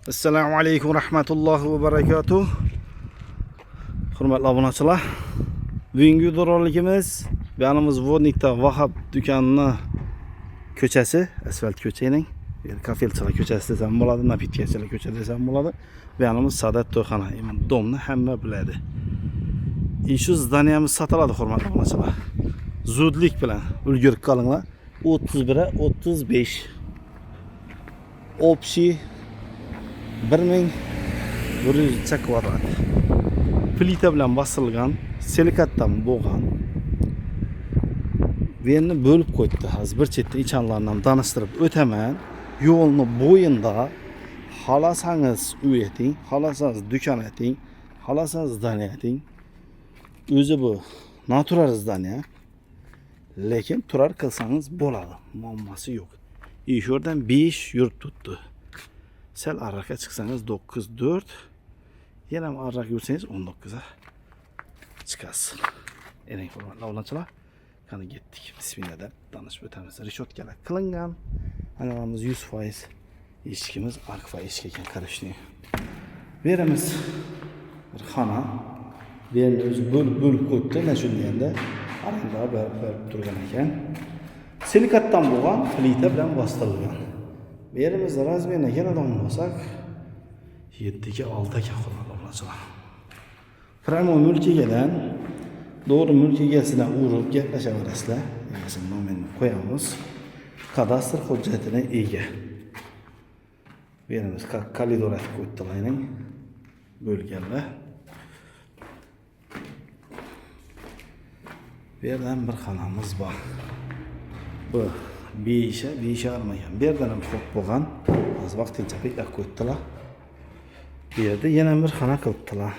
Assalomu alaykum rahmatullohi va barakatuh. Hurmatli obunachilar, bugungi videorolikimiz yanimiz Vodnikda Vahab do'konining ko'chasi, asfalt ko'chaning, kafelchilar ko'chasi desam bo'ladi, napitkachilar ko'chasi desam bo'ladi. Bu yanimiz Sadat to'yxona, domni hamma biladi. Shu zdaniyamiz sotiladi, hurmatli obunachilar. Zudlik bilan ulgurib qolinglar. 31-35 Общий 1100 kvadrat. Plita bilan bosilgan, silikatdan bo'lgan. Bu yerni bo'lib qo'ydi. Hozir bir chetda ichanlarni ham tanishtirib o'taman. Yo'lni bo'yinda xolasangiz uy eting, xolasangiz do'kon eting, xolasangiz zdaniya eting. O'zi bu natural zdaniya. Lekin turar qilsangiz bo'ladi. Muammosi yo'q. Shu yerdan 5 yurib tutdi. Sel arraka chiqsangiz 9-4, yana arrak yursangiz 19 ga chiqasiz. Eng hurmatli obunachilar, qani ketdik. Bismillah deb tanishib o'tamiz. Rishotkalar qilingan. Anamiz 100% eshikimiz arqa eshik ekan, qarashni. Beramiz bir xona. Bu yerni o'zi bo'lib qo'yibdi, mana shunday endi arenda berib turgan ekan. Silikatdan bo'lgan, plita bilan bostirilgan. Yerimiz razmerine yeniden olmasak 7'ye 6'ya kullanılacak. Primo mülkiyeden doğru mülkiyesine uğrup yaklaşabilirsler. Yani nomenini koyamız. Kadastr hüccetine iyi. Yerimiz kalidorat koydularının bölgeler. Bir yerden bir kanamız var. Bu. Bir işe almayan. Bir yerden çok boğan. Az vaqtincha beklab qo'ydilar. Bu yerda yana bir xona qilibdilar.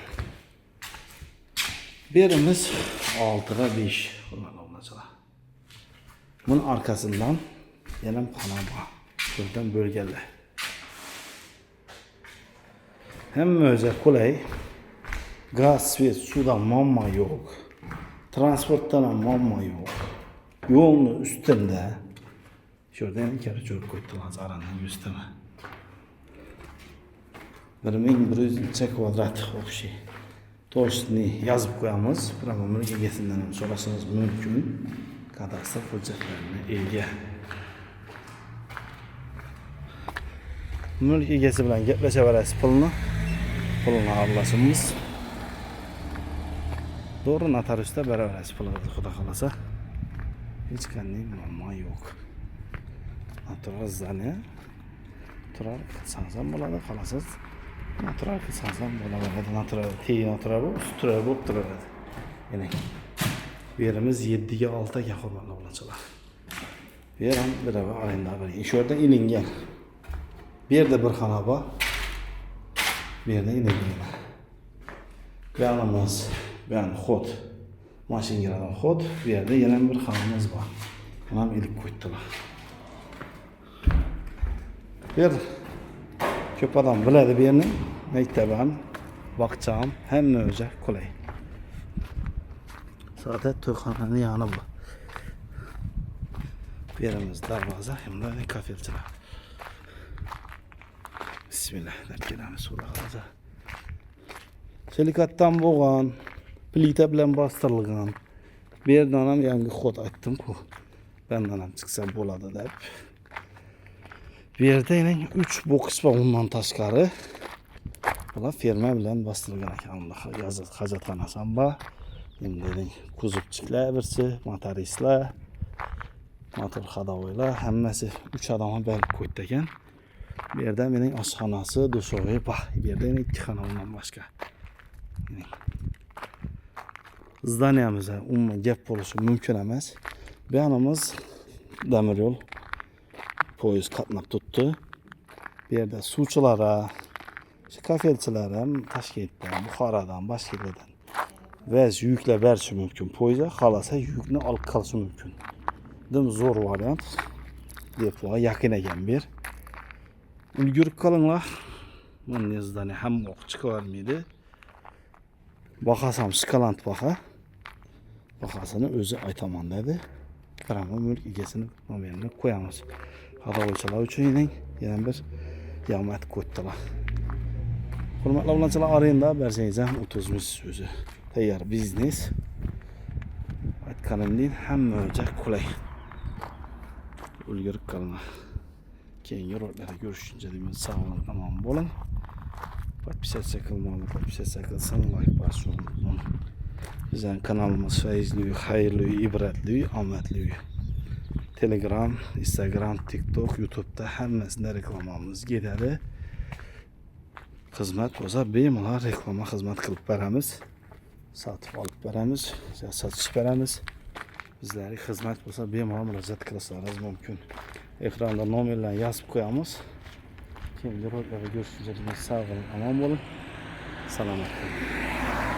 Berimiz 6 ga 5. Bunun arkasından yana bir xona bor. Buradan bölgeler. Hamma o'zi qulay. Gaz, svet, sudan muammo yo'q. Transportdan ham muammo yo'q. Yo'lning ustida şurada hem kere çok koydular zaranın üstüne. 1100 kvadrat общий. Toşni yazıp koyamız. Primo mülkiyesinden sorarsanız mümkün. Kadastr hüccetlerine ega. Mülkiyesi bilan gaplashaverasiz pulni aralashamiz. Doğru notariusda beraverasiz pulni xudo xolasa. Hech qanday muammo yo'q. Natural zdaniya. Turar qilsangiz ham bo'ladi, xohlasangiz natural qilsangiz ham bo'ladi. Natural, natural bu, ustural bo'lib turadi. Yana bu yerimiz 7 ga 6 ga hurmatli obunachilar. Bu yer ham bir arenda bir. Shu yerda ilingan. Bu yerda bir xona bor. Bu yerda ilingan. Bu yanimiz, bu yan xod. Mashinalardan xod. Bu yerda yana bir xonamiz bor. Buni ham ilib qo'ydilar. Bir ko'p odam biladi bu yerni. Maktabam, bog'cham, hamma o'zi qulay. Sadat to'yxonaning yoni bu. Bu yerimiz darvoza, hamda kafelchilar. Bismillah, kelamiz xudo. Silikatdan bo'lgan, plita bilan bostirilgan. Bu yerdan ham yangi xod aytdim-ku. Bundan ham chiqsa bo'ladi deb. Bu yerda yana 3 boks va undan tashqari bular ferma bilan bostirilgan ekan. Yozib hojatxonasi ham bor. Endi kuzovchilar birsi, motoristlar, motor xadovoylar hammasi 3 odamni berib qo'ydi ekan. Bu yerda mening oshxonasi, dushovi bor. Bu yerda yana 2 xona undan boshqa. Zdaniyamizda umuman gap bo'lishi mumkin emas. Bu yanimiz temir yo'l poyezd qatnab turibdi. Bu yerda suvchilara, kafelchilar ham Toshkentdan, Buxorodan, boshqa yerlardan vaz yuklar berishi mumkin. Poyezd xolasa yukni olib qolishi mumkin. Dim zo'r variant. Depoga yaqin ekan bu yer. Ulgurib qolinglar. Bundan zdaniya ham o'q chiqavermaydi. Bahasam skalant baha. Bahasini o'zi aytaman dedi. Primo mülk egasini nomerini qo'yamiz. Haydovchilar uchun yana bir yomat qo'ydilar. Hurmatli obunachilar, arenda bersangiz ham 30 o'zi tayyor biznes. Aytganimdek, hamma joy qulay. Ulgurib qolma. Keyingi roliklarda görüşünce deyman. Sağ olun, omon bo'ling. Podpisatsiya qilmoqni, podpisatsiya qilsang, like bosishni unutmang. Bizning kanalimiz fayzli, xayrli, ibratli, omadli. Telegram, Instagram, TikTok, YouTube'da hammasida reklamamiz ketadi. Xizmat bo'lsa bemalol reklama xizmat qilib beramiz. Sotib olib beramiz, sotib beramiz. Bizlarga xizmat bo'lsa bemalol murojaat qilishlaringiz mumkin. Ekranda nomerlarni yozib qo'yamiz. Keyingi roliklarda görüşünce sağ olun, omon bo'ling. Salomat bo'ling.